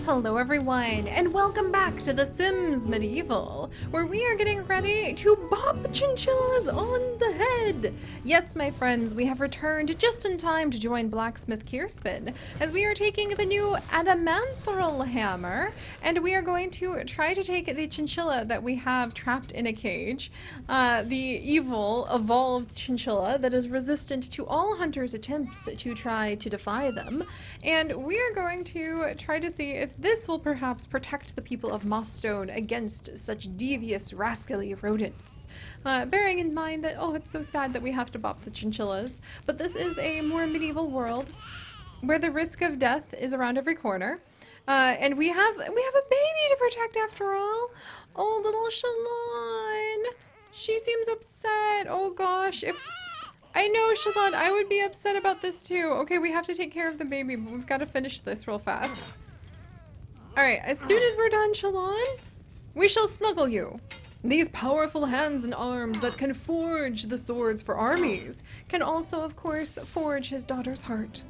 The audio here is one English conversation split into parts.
Hello everyone, and welcome back to The Sims Medieval, where we are getting ready to bop chinchillas on the head. Yes, my friends, we have returned just in time to join Blacksmith Kirsten, as we are taking the new adamanthrol hammer, and we are going to try to take the chinchilla that we have trapped in a cage, the evil, evolved chinchilla that is resistant to all hunters' attempts to try to defy them, and we are going to try to see if this will perhaps protect the people of Mossstone against such devious, rascally rodents. Bearing in mind that, oh, it's so sad that we have to bop the chinchillas, but this is a more medieval world where the risk of death is around every corner. And we have a baby to protect after all. Oh, little Shalon. She seems upset. Oh gosh, I know, Shalon, I would be upset about this too. Okay, we have to take care of the baby, but we've got to finish this real fast. Alright, as soon as we're done, Shalon, we shall snuggle you. These powerful hands and arms that can forge the swords for armies can also, of course, forge his daughter's heart.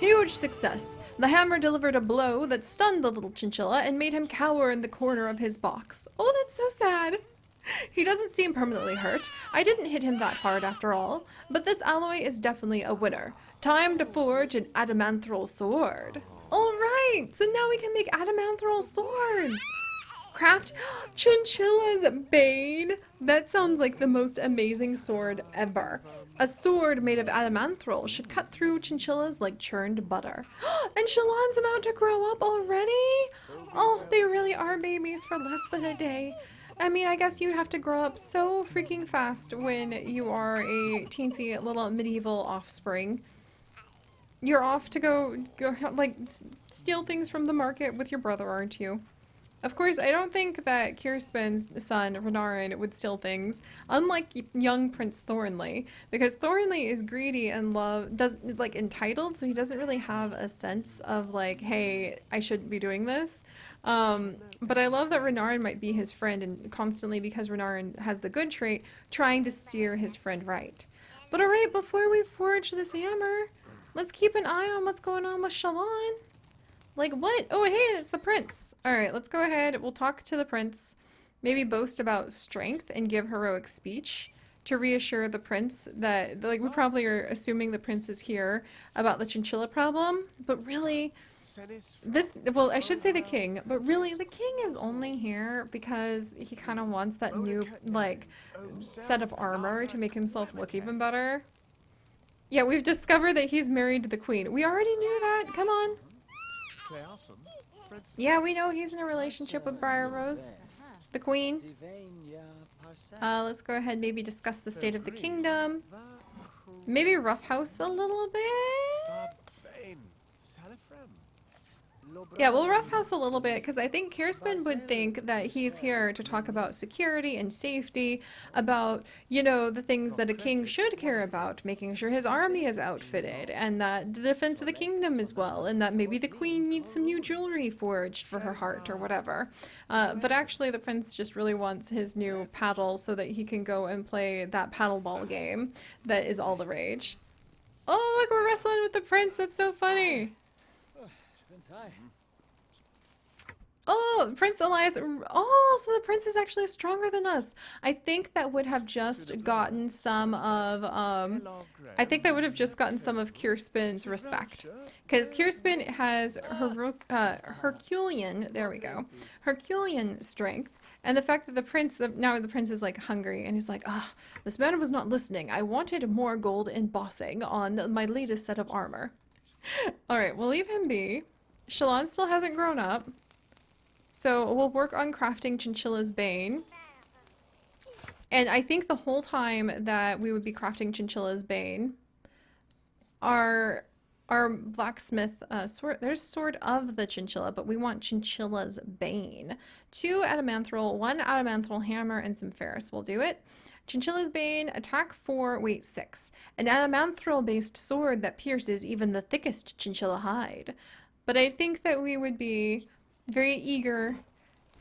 Huge success. The hammer delivered a blow that stunned the little chinchilla and made him cower in the corner of his box. Oh, that's so sad. He doesn't seem permanently hurt. I didn't hit him that hard after all, but this alloy is definitely a winner. Time to forge an adamanthrol sword. Alright, so now we can make adamanthrol swords. Craft Chinchilla's Bane. That sounds like the most amazing sword ever. A sword made of adamanthrol should cut through chinchillas like churned butter. And Shalon's about to grow up already? Oh, they really are babies for less than a day. I mean, I guess you have to grow up so freaking fast when you are a teensy little medieval offspring. You're off to go like, steal things from the market with your brother, aren't you? Of course, I don't think that Kirsten's son, Renarin, would steal things, unlike young Prince Thornley, because Thornley is greedy and entitled, so he doesn't really have a sense of, like, hey, I shouldn't be doing this. But I love that Renarin might be his friend, and constantly, because Renarin has the good trait, trying to steer his friend right. But alright, before we forge this hammer, let's keep an eye on what's going on with Shalon. Like, what? Oh, hey, it's the prince. Alright, let's go ahead. We'll talk to the prince. Maybe boast about strength and give heroic speech to reassure the prince that, like, we probably are assuming the prince is here about the chinchilla problem. But really, well, I should say the king, but really, the king is only here because he kind of wants that new, like, set of armor to make himself look even better. Yeah, we've discovered that he's married to the queen. We already knew that. Come on. Yeah, we know he's in a relationship with Briar Rose, the queen. Let's go ahead and maybe discuss the state of the kingdom. Maybe roughhouse a little bit. Yeah, we'll roughhouse a little bit because I think Kirsten would think that he's here to talk about security and safety, about, you know, the things that a king should care about, making sure his army is outfitted, and that the defense of the kingdom as well, and that maybe the queen needs some new jewelry forged for her heart or whatever. But actually the prince just really wants his new paddle so that he can go and play that paddleball game that is all the rage. Oh, look, we're wrestling with the prince. That's so funny. Oh, Prince Elias. Oh, so the prince is actually stronger than us. I think that would have just gotten some of, Kirsten's respect. Because Kirsten has Herculean, there we go, Herculean strength. And the fact that now the prince is like hungry and he's like, ah, this man was not listening. I wanted more gold embossing on my latest set of armor. Alright, we'll leave him be. Shalon still hasn't grown up. So we'll work on crafting Chinchilla's Bane. And I think the whole time that we would be crafting Chinchilla's Bane, our blacksmith sword, there's Sword of the Chinchilla, but we want Chinchilla's Bane. 2 adamanthrol, 1 adamanthrol hammer, and some ferrous will do it. Chinchilla's Bane, attack 4, weight 6. An adamanthrol-based sword that pierces even the thickest chinchilla hide. But I think that we would be very eager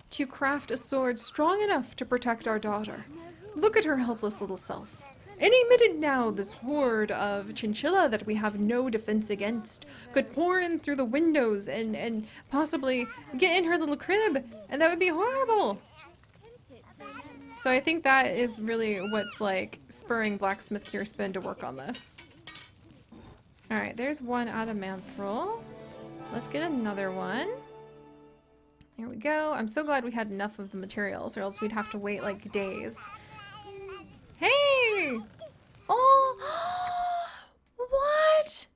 to craft a sword strong enough to protect our daughter. Look at her helpless little self. Any minute now, this horde of chinchilla that we have no defense against could pour in through the windows and possibly get in her little crib, and that would be horrible. So I think that is really what's like spurring Blacksmith Kirspin to work on this. Alright, there's one adamanthrol. Let's get another one. There we go. I'm so glad we had enough of the materials, or else we'd have to wait like days. Hey! Oh! What?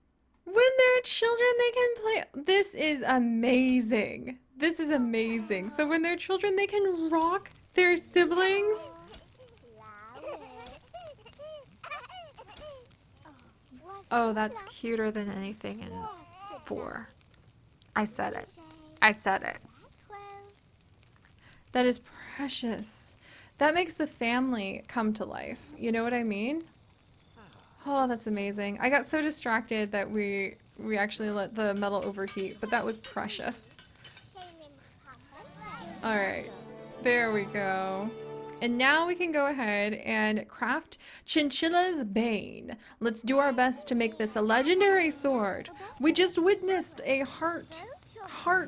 When they're children, they can play. This is amazing. This is amazing. So when they're children, they can rock their siblings. Oh, that's cuter than anything in 4. I said it. I said it. That is precious. That makes the family come to life. You know what I mean? Oh, that's amazing. I got so distracted that we actually let the metal overheat, but that was precious. Alright. There we go. And now we can go ahead and craft Chinchilla's Bane. Let's do our best to make this a legendary sword. We just witnessed a heart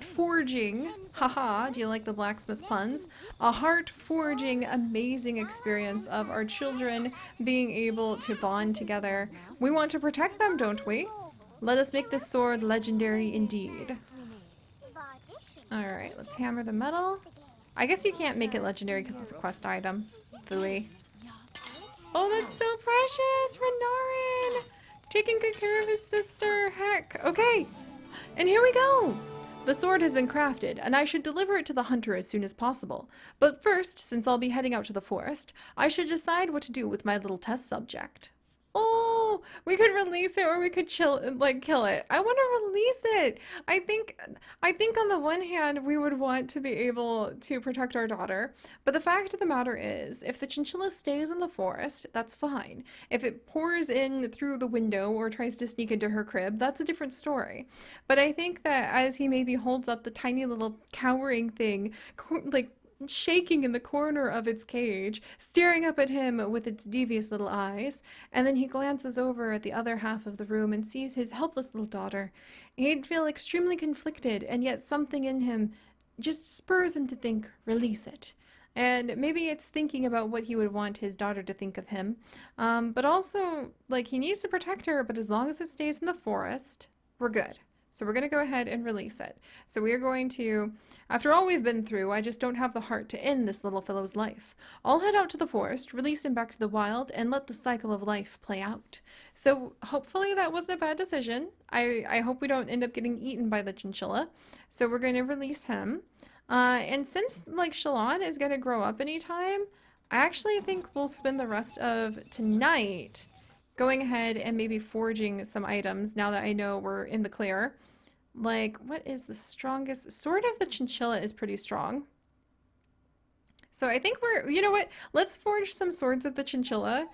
forging, haha, do you like the blacksmith puns? A heart forging, amazing experience of our children being able to bond together. We want to protect them, don't we? Let us make this sword legendary indeed. Alright, let's hammer the metal. I guess you can't make it legendary because it's a quest item. Phooey. Oh, that's so precious! Renarin! Taking good care of his sister. Heck. Okay. And here we go! The sword has been crafted, and I should deliver it to the hunter as soon as possible. But first, since I'll be heading out to the forest, I should decide what to do with my little test subject. Oh, we could release it or we could kill it. I want to release it. I think on the one hand, we would want to be able to protect our daughter. But the fact of the matter is, if the chinchilla stays in the forest, that's fine. If it pours in through the window or tries to sneak into her crib, that's a different story. But I think that as he maybe holds up the tiny little cowering thing, like shaking in the corner of its cage, staring up at him with its devious little eyes, and then he glances over at the other half of the room and sees his helpless little daughter. He'd feel extremely conflicted, and yet something in him just spurs him to think, release it. And maybe it's thinking about what he would want his daughter to think of him. But also, like, he needs to protect her, but as long as it stays in the forest, we're good. So we're going to go ahead and release it. So we are going to, after all we've been through, I just don't have the heart to end this little fellow's life. I'll head out to the forest, release him back to the wild, and let the cycle of life play out. So hopefully that wasn't a bad decision. I hope we don't end up getting eaten by the chinchilla. So we're going to release him. And since, like, Shalon is going to grow up anytime, I actually think we'll spend the rest of tonight going ahead and maybe forging some items now that I know we're in the clear. Like, what is the strongest? Sword of the Chinchilla is pretty strong. So I think we're, you know what? Let's forge some swords of the Chinchilla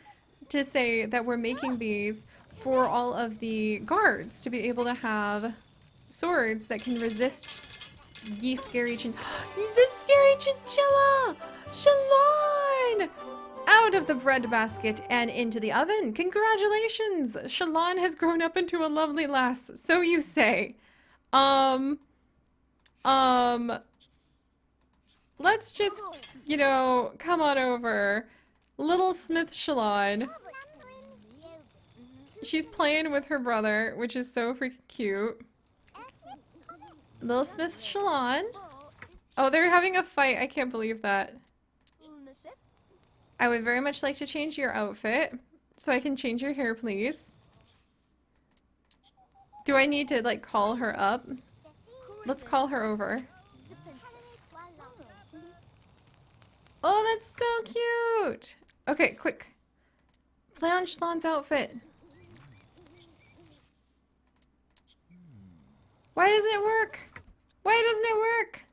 to say that we're making these for all of the guards to be able to have swords that can resist ye scary the scary Chinchilla! Shalon! Out of the bread basket and into the oven. Congratulations! Shalon has grown up into a lovely lass, so you say. Let's just, you know, come on over. Little Smith Shalon. She's playing with her brother, which is so freaking cute. Little Smith Shalon. Oh, they're having a fight. I can't believe that. I would very much like to change your outfit. So I can change your hair, please. Do I need to, like, call her up? Let's call her over. Oh, that's so cute! Okay, quick. Play on Shalon's outfit. Why doesn't it work? Why doesn't it work?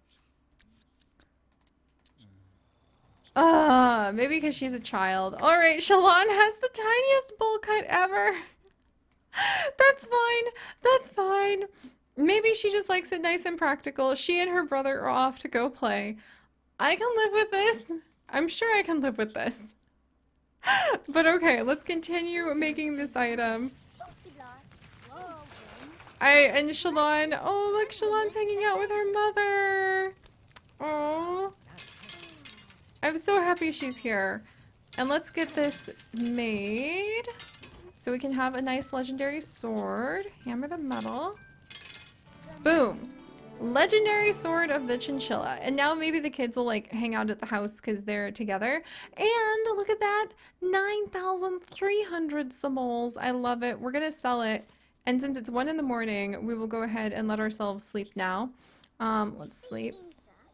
Maybe because she's a child. Alright, Shalon has the tiniest bowl cut ever. That's fine. That's fine. Maybe she just likes it nice and practical. She and her brother are off to go play. I can live with this. I'm sure I can live with this. But okay, let's continue making this item. And Shalon, oh look, Shalon's hanging out with her mother. Oh, I'm so happy she's here. And let's get this made so we can have a nice legendary sword. Hammer the metal. Boom. Legendary sword of the Chinchilla. And now maybe the kids will like hang out at the house because they're together. And look at that, 9,300 simoles. I love it. We're gonna sell it. And since it's 1 in the morning, we will go ahead and let ourselves sleep now. Let's sleep.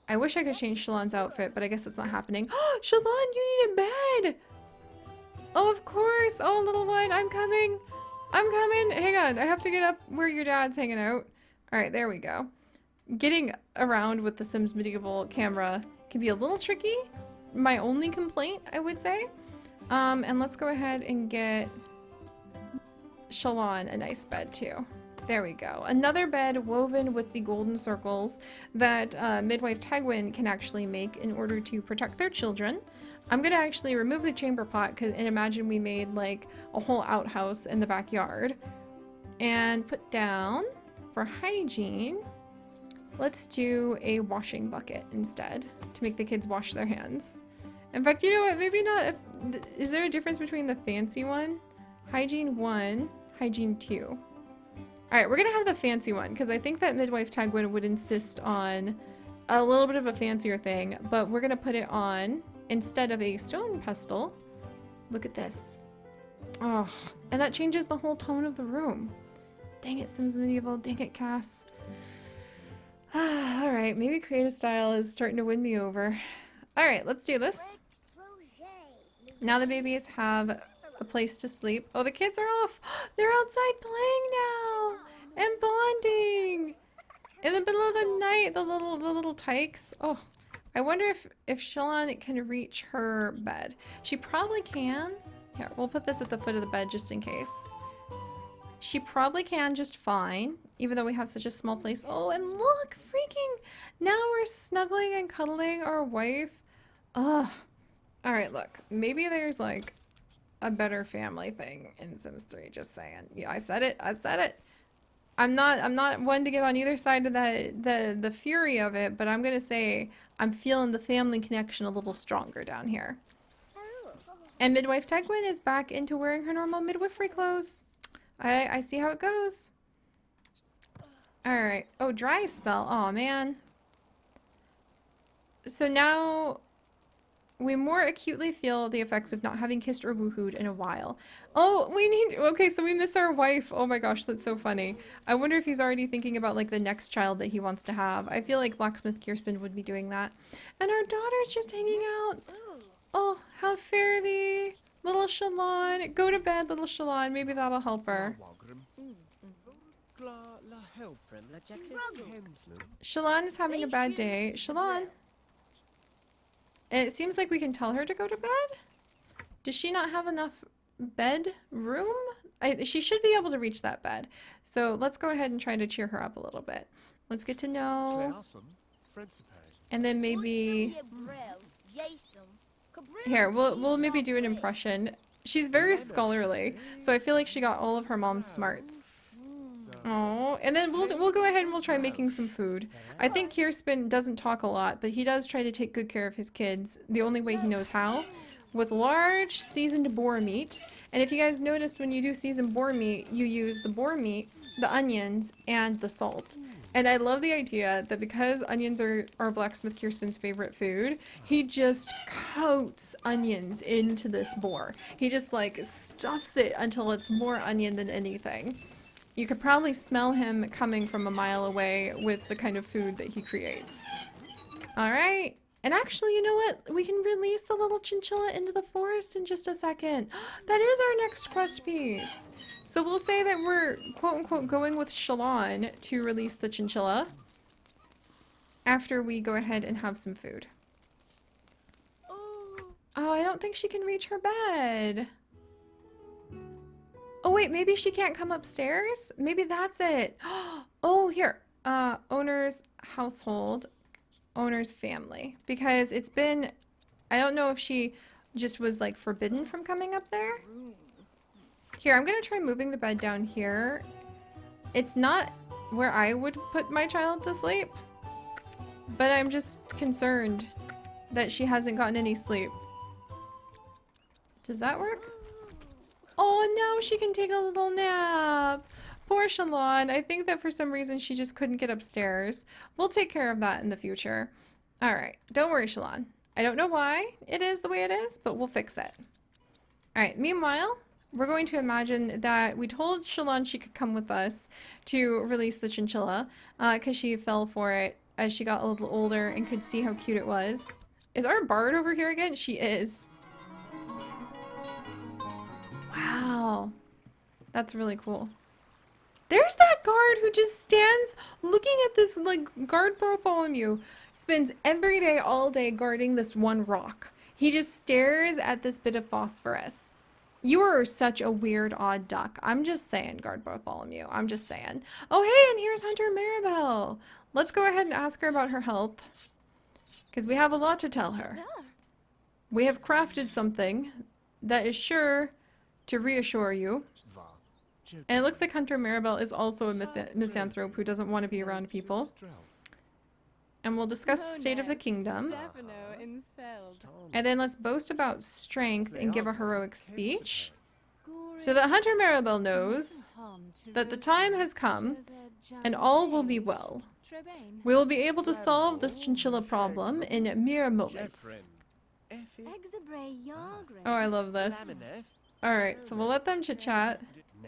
I wish I could change Shalon's outfit, but I guess it's not happening. Oh, Shalon, you need a bed! Oh, of course! Oh, little one, I'm coming! I'm coming! Hang on, I have to get up where your dad's hanging out. Alright, there we go. Getting around with the Sims Medieval camera can be a little tricky. My only complaint, I would say. And let's go ahead and get Shalon a nice bed too. There we go. Another bed woven with the golden circles that midwife Tagwin can actually make in order to protect their children. I'm gonna actually remove the chamber pot and imagine we made like a whole outhouse in the backyard. And put down for hygiene, let's do a washing bucket instead to make the kids wash their hands. In fact, you know what? Maybe not. Is there a difference between the fancy one? Hygiene 1, hygiene 2. Alright, we're gonna have the fancy one because I think that midwife Tagwin would insist on a little bit of a fancier thing, but we're gonna put it on instead of a stone pestle. Look at this. Oh, and that changes the whole tone of the room. Dang it, Sims Medieval. Dang it, Cass. Alright, maybe creative style is starting to win me over. Alright, let's do this. Now the babies have a place to sleep. Oh, the kids are off. They're outside playing now and bonding in the middle of the night. The little tykes. Oh, I wonder if Shalon can reach her bed. She probably can. Here, we'll put this at the foot of the bed just in case. She probably can just fine, even though we have such a small place. Oh, and look, freaking! Now we're snuggling and cuddling our wife. Ugh. All right, look. Maybe there's like a better family thing in Sims 3, just saying. Yeah, I said it. I said it. I'm not one to get on either side of the fury of it, but I'm gonna say I'm feeling the family connection a little stronger down here. And midwife Tegwin is back into wearing her normal midwifery clothes. I see how it goes. All right. Oh, dry spell. Oh man. So now we more acutely feel the effects of not having kissed or woohooed in a while. Oh, we need... Okay, so we miss our wife. Oh my gosh, that's so funny. I wonder if he's already thinking about, like, the next child that he wants to have. I feel like Blacksmith Kirsten would be doing that. And our daughter's just hanging out. Oh, how fairy. Little Shalon. Go to bed, little Shalon. Maybe that'll help her. Shalon is having a bad day. Shalon. It seems like we can tell her to go to bed. Does she not have enough bed room? She should be able to reach that bed. So let's go ahead and try to cheer her up a little bit. Let's get to know. And then maybe... Here, we'll maybe do an impression. She's very scholarly, so I feel like she got all of her mom's smarts. Oh, and then we'll go ahead and we'll try making some food. I think Kirsten doesn't talk a lot, but he does try to take good care of his kids the only way he knows how, with large seasoned boar meat. And if you guys noticed, when you do seasoned boar meat, you use the boar meat, the onions, and the salt. And I love the idea that because onions are Blacksmith Kirsten's favorite food, he just coats onions into this boar. He just like stuffs it until it's more onion than anything. You could probably smell him coming from a mile away with the kind of food that he creates. Alright. And actually, you know what? We can release the little chinchilla into the forest in just a second. That is our next quest piece. So we'll say that we're quote-unquote going with Shalon to release the chinchilla after we go ahead and have some food. Oh, I don't think she can reach her bed. Oh wait, maybe she can't come upstairs? Maybe that's it. Oh, here. Owner's household, owner's family. Because it's been, I don't know if she just was like forbidden from coming up there. Here, I'm gonna try moving the bed down here. It's not where I would put my child to sleep, but I'm just concerned that she hasn't gotten any sleep. Does that work? Oh, now she can take a little nap. Poor Shalon. I think that for some reason she just couldn't get upstairs. We'll take care of that in the future. Alright, don't worry, Shalon. I don't know why it is the way it is, but we'll fix it. Alright, meanwhile, we're going to imagine that we told Shalon she could come with us to release the chinchilla, because she fell for it as she got a little older and could see how cute it was. Is our bard over here again? She is. Wow. That's really cool. There's that guard who just stands looking at this, like, guard Bartholomew spends every day, all day, guarding this one rock. He just stares at this bit of phosphorus. You are such a weird, odd duck. I'm just saying, guard Bartholomew. I'm just saying. Oh, hey, and here's Hunter Maribel. Let's go ahead and ask her about her health, because we have a lot to tell her. We have crafted something that is sure to reassure you. And it looks like Hunter Maribel is also a misanthrope who doesn't want to be around people. And we'll discuss the state of the kingdom. And then let's boast about strength and give a heroic speech, so that Hunter Maribel knows that the time has come and all will be well. We will be able to solve this chinchilla problem in mere moments. Oh, I love this. Alright, so we'll let them chit-chat.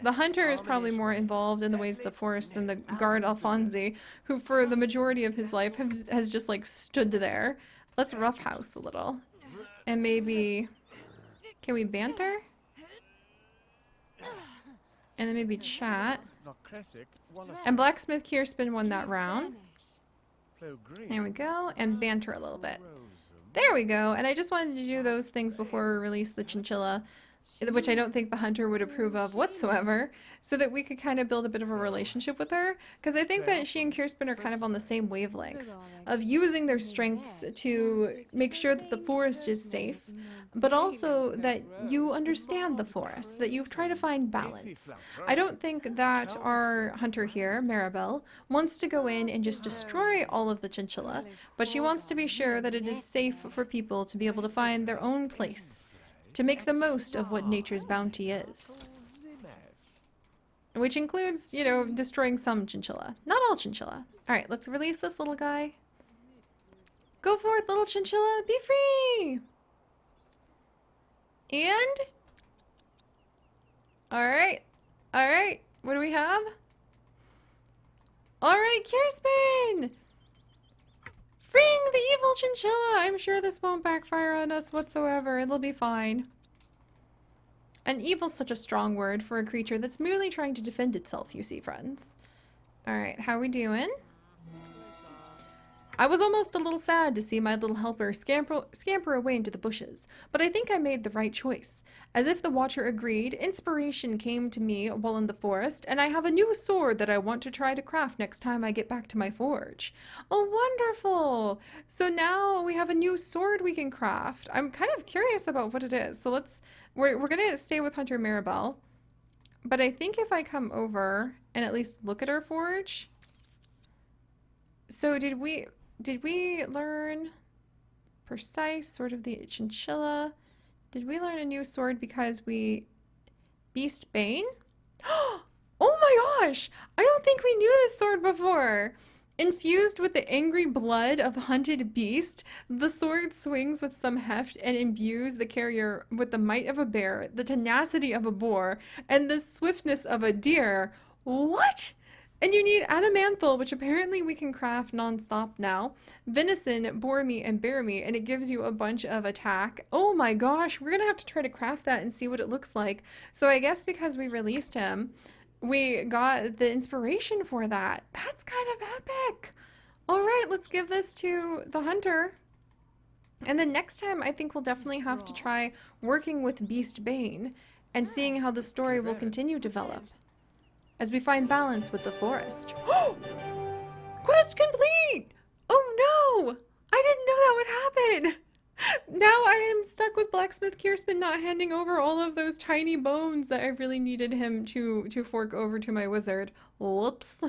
The hunter is probably more involved in the ways of the forest than the guard Alfonsi, who for the majority of his life has just like stood there. Let's roughhouse a little. And maybe... Can we banter? And then maybe chat. And Blacksmith Kierspin won that round. There we go. And banter a little bit. There we go. And I just wanted to do those things before we release the chinchilla, which I don't think the hunter would approve of whatsoever, so that we could kind of build a bit of a relationship with her, because I think that she and Kierspin are kind of on the same wavelength of using their strengths to make sure that the forest is safe, but also that you understand the forest, that you've tried to find balance. I don't think that our hunter here, Maribel, wants to go in and just destroy all of the chinchilla, but she wants to be sure that it is safe for people to be able to find their own place, to make the most of what nature's bounty is. Which includes, you know, destroying some chinchilla. Not all chinchilla. Alright, let's release this little guy. Go forth, little chinchilla! Be free! And... Alright. Alright. What do we have? Alright, Kierspin! Freeing the evil chinchilla! I'm sure this won't backfire on us whatsoever. It'll be fine. And evil's such a strong word for a creature that's merely trying to defend itself, you see, friends. Alright, how we doing? I was almost a little sad to see my little helper scamper away into the bushes, but I think I made the right choice. As if the Watcher agreed, inspiration came to me while in the forest, and I have a new sword that I want to try to craft next time I get back to my forge. Oh, wonderful! So now we have a new sword we can craft. I'm kind of curious about what it is, so we're gonna stay with Hunter Maribel, but I think if I come over and at least look at our forge... So did we learn precise, sort of the chinchilla? Did we learn a new sword because we beast Bane? Oh my gosh! I don't think we knew this sword before! Infused with the angry blood of hunted beast, the sword swings with some heft and imbues the carrier with the might of a bear, the tenacity of a boar, and the swiftness of a deer. What? And you need adamanthal, which apparently we can craft non-stop now, venison, boar meat, and bear meat, and it gives you a bunch of attack. Oh my gosh, we're gonna have to try to craft that and see what it looks like. So I guess because we released him, we got the inspiration for that. That's kind of epic. All right, let's give this to the hunter. And then next time, I think we'll definitely have to try working with Beast Bane and seeing how the story will continue to develop as we find balance with the forest. Quest complete! Oh no! I didn't know that would happen! Now I am stuck with Blacksmith Kiersman not handing over all of those tiny bones that I really needed him to fork over to my wizard. Whoops.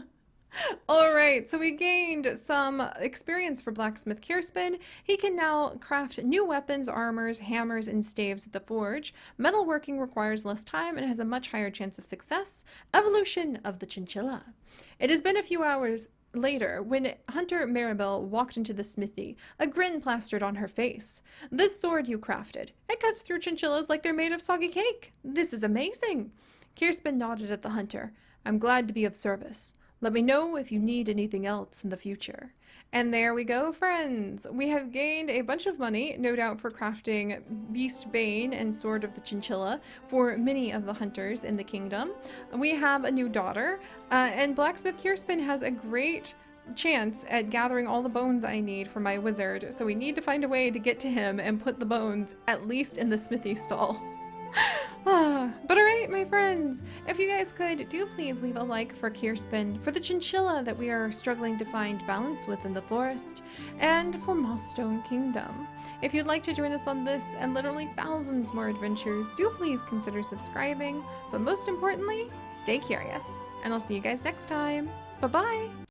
All right, so we gained some experience for Blacksmith Kierspan. He can now craft new weapons, armors, hammers, and staves at the forge. Metalworking requires less time and has a much higher chance of success. Evolution of the Chinchilla. It has been a few hours later when Hunter Maribel walked into the smithy, a grin plastered on her face. This sword you crafted. It cuts through chinchillas like they're made of soggy cake. This is amazing. Kierspan nodded at the hunter. I'm glad to be of service. Let me know if you need anything else in the future. And there we go, friends. We have gained a bunch of money, no doubt for crafting Beast Bane and Sword of the Chinchilla for many of the hunters in the kingdom. We have a new daughter, and Blacksmith Kierspan has a great chance at gathering all the bones I need for my wizard, so we need to find a way to get to him and put the bones at least in the smithy stall. But alright, my friends, if you guys could, do please leave a like for Kierspan, for the chinchilla that we are struggling to find balance with in the forest, and for Mossstone Kingdom. If you'd like to join us on this and literally thousands more adventures, do please consider subscribing, but most importantly, stay curious. And I'll see you guys next time. Bye-bye!